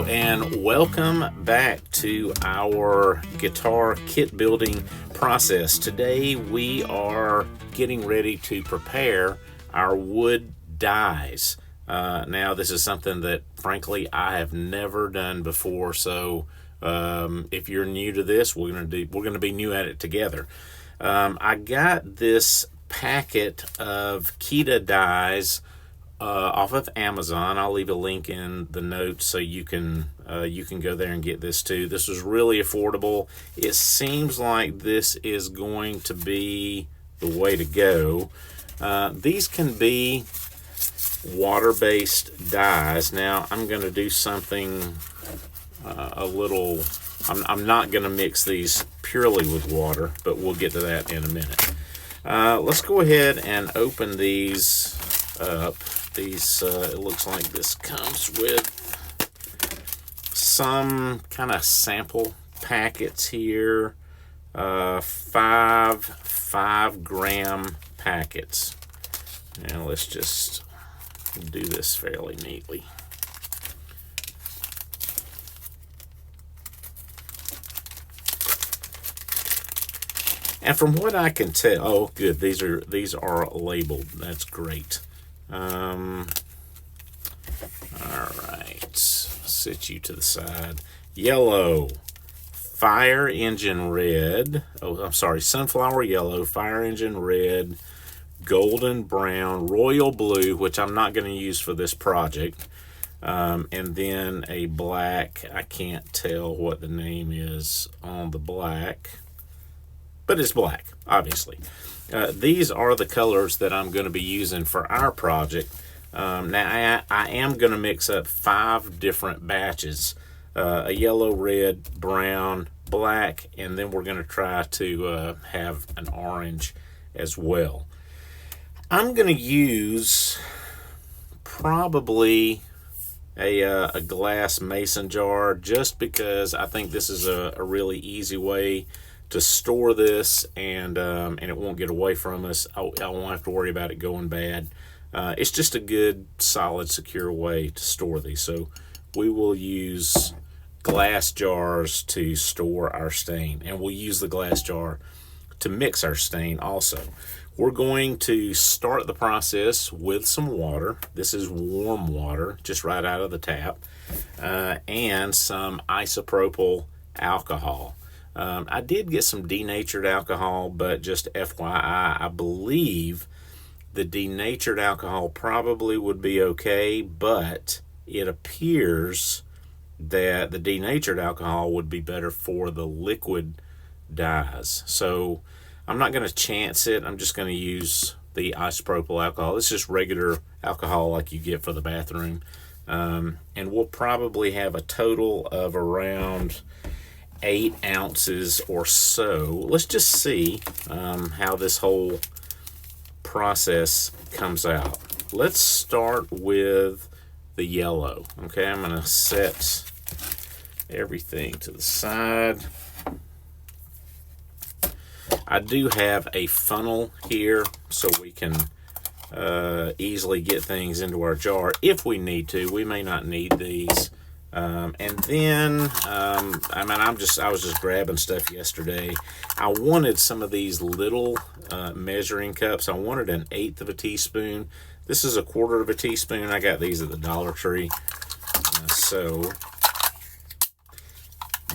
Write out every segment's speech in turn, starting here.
Hello and welcome back to our guitar kit building process. Today we are getting ready to prepare our wood dyes. Now this is something that frankly I have never done before, so if you're new to this, we're going to be new at it together. I got this packet of KEDA Dyes off of Amazon. I'll leave a link in the notes so you can go there and get this too. This was really affordable. It seems like this is going to be the way to go. These can be water-based dyes. Now I'm going to do something a little. I'm not going to mix these purely with water, but we'll get to that in a minute. Let's go ahead and open these up. These it looks like this comes with some kind of sample packets here, 5 gram packets. Now let's just do this fairly neatly. And from what I can tell, oh good, these are labeled. That's great. All right, sit you to the side. Yellow, fire engine red. Oh, I'm sorry, sunflower yellow, fire engine red, golden brown, royal blue, which I'm not going to use for this project, and then a black. I can't tell what the name is on the black, but it's black, obviously. These are the colors that I'm going to be using for our project. Now I am going to mix up 5 different batches, a yellow, red, brown, black, and then we're going to try to have an orange as well. I'm going to use probably a glass mason jar, just because I think this is a really easy way to store this, and it won't get away from us. I won't have to worry about it going bad. It's just a good, solid, secure way to store these. So we will use glass jars to store our stain, and we'll use the glass jar to mix our stain also. We're going to start the process with some water. This is warm water, just right out of the tap, and some isopropyl alcohol. I did get some denatured alcohol, but just FYI, I believe the denatured alcohol probably would be okay, but it appears that the denatured alcohol would be better for the liquid dyes. So I'm not going to chance it. I'm just going to use the isopropyl alcohol. It's just regular alcohol like you get for the bathroom. And we'll probably have a total of around 8 ounces or so. Let's just see how this whole process comes out. Let's start with the yellow. Okay, I'm going to set everything to the side. I do have a funnel here so we can easily get things into our jar if we need to. We may not need these. And then, I was just grabbing stuff yesterday. I wanted some of these little measuring cups. I wanted 1/8 of a teaspoon. This is 1/4 of a teaspoon. I got these at the Dollar Tree. So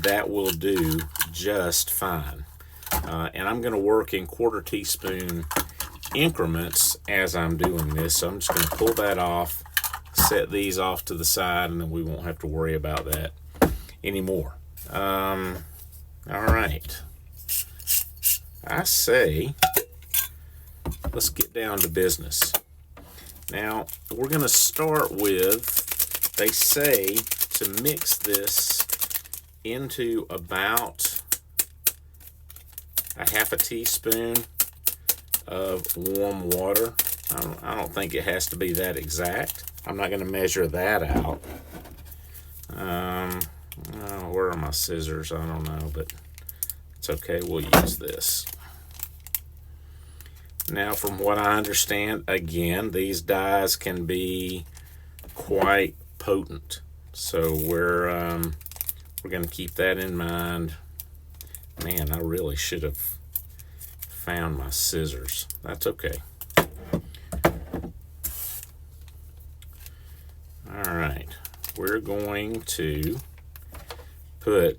that will do just fine. And I'm going to work in 1/4 teaspoon increments as I'm doing this. So I'm just going to pull that off, set these off to the side, and then we won't have to worry about that anymore. All right. I say, let's get down to business. Now, we're going to start with, they say to mix this into about a 1/2 teaspoon of warm water. I don't think it has to be that exact. I'm not going to measure that out. Where are my scissors? I don't know, but it's okay. We'll use this. Now, from what I understand, again, these dyes can be quite potent. So we're going to keep that in mind. Man, I really should have found my scissors. That's okay. All right, we're going to I'm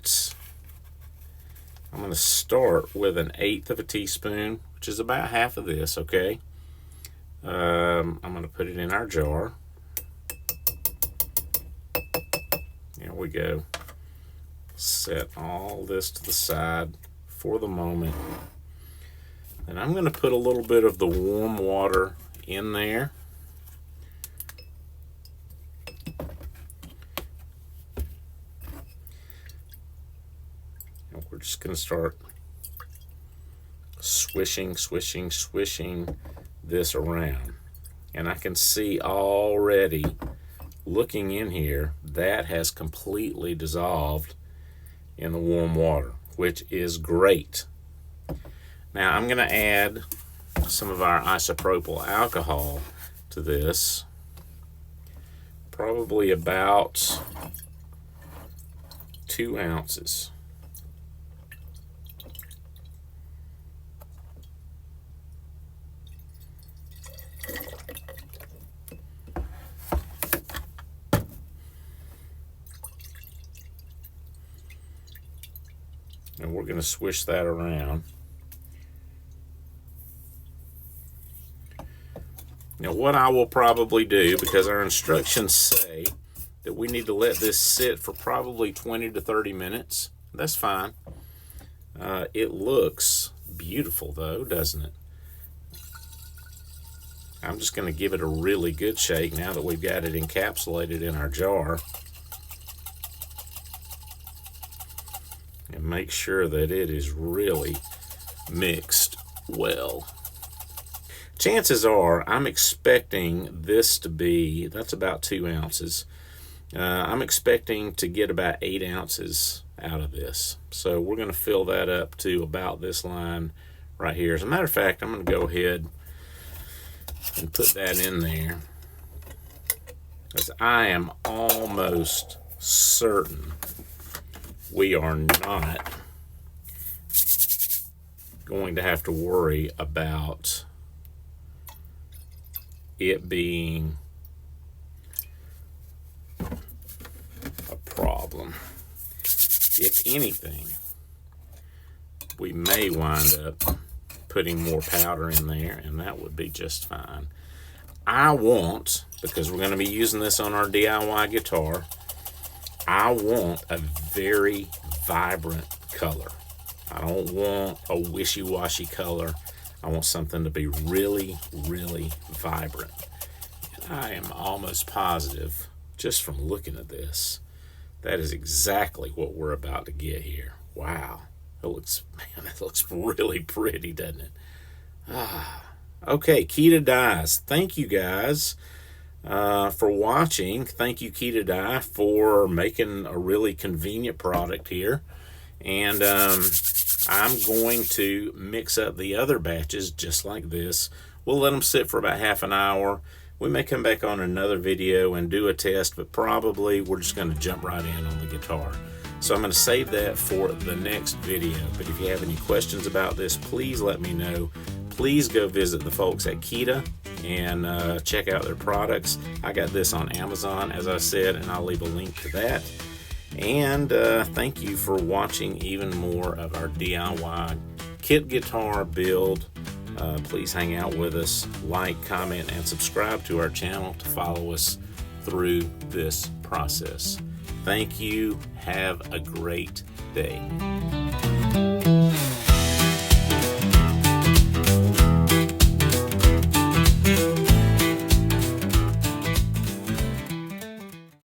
going to start with 1/8 of a teaspoon, which is about half of this, okay? I'm going to put it in our jar. There we go. Set all this to the side for the moment. And I'm going to put a little bit of the warm water in there. And we're just going to start swishing this around. And I can see already, looking in here, that has completely dissolved in the warm water, which is great. Now I'm going to add some of our isopropyl alcohol to this, probably about 2 ounces. And we're going to swish that around. Now what I will probably do, because our instructions say that we need to let this sit for probably 20 to 30 minutes. That's fine. It looks beautiful though, doesn't it? I'm just going to give it a really good shake now that we've got it encapsulated in our jar. And make sure that it is really mixed well. Chances are I'm expecting this to be, that's about 2 ounces. I'm expecting to get about 8 ounces out of this. So we're going to fill that up to about this line right here. As a matter of fact, I'm going to go ahead and put that in there, because I am almost certain we are not going to have to worry about it being a problem. If anything, we may wind up putting more powder in there, and that would be just fine. I want, because we're going to be using this on our DIY guitar, I want a very vibrant color. I don't want a wishy-washy color. I want something to be really, really vibrant. And I am almost positive, just from looking at this, that is exactly what we're about to get here. Wow. It looks really pretty, doesn't it? Okay, KEDA Dyes. Thank you guys for watching. Thank you, KEDA Dye, for making a really convenient product here. And I'm going to mix up the other batches just like this. We'll let them sit for about half an hour. We may come back on another video and do a test, but probably we're just going to jump right in on the guitar. So I'm going to save that for the next video. But if you have any questions about this, please let me know. Please go visit the folks at KEDA and check out their products. I got this on Amazon, as I said, and I'll leave a link to that. And thank you for watching even more of our DIY kit guitar build. Please hang out with us, like, comment, and subscribe to our channel to follow us through this process. Thank you. Have a great day.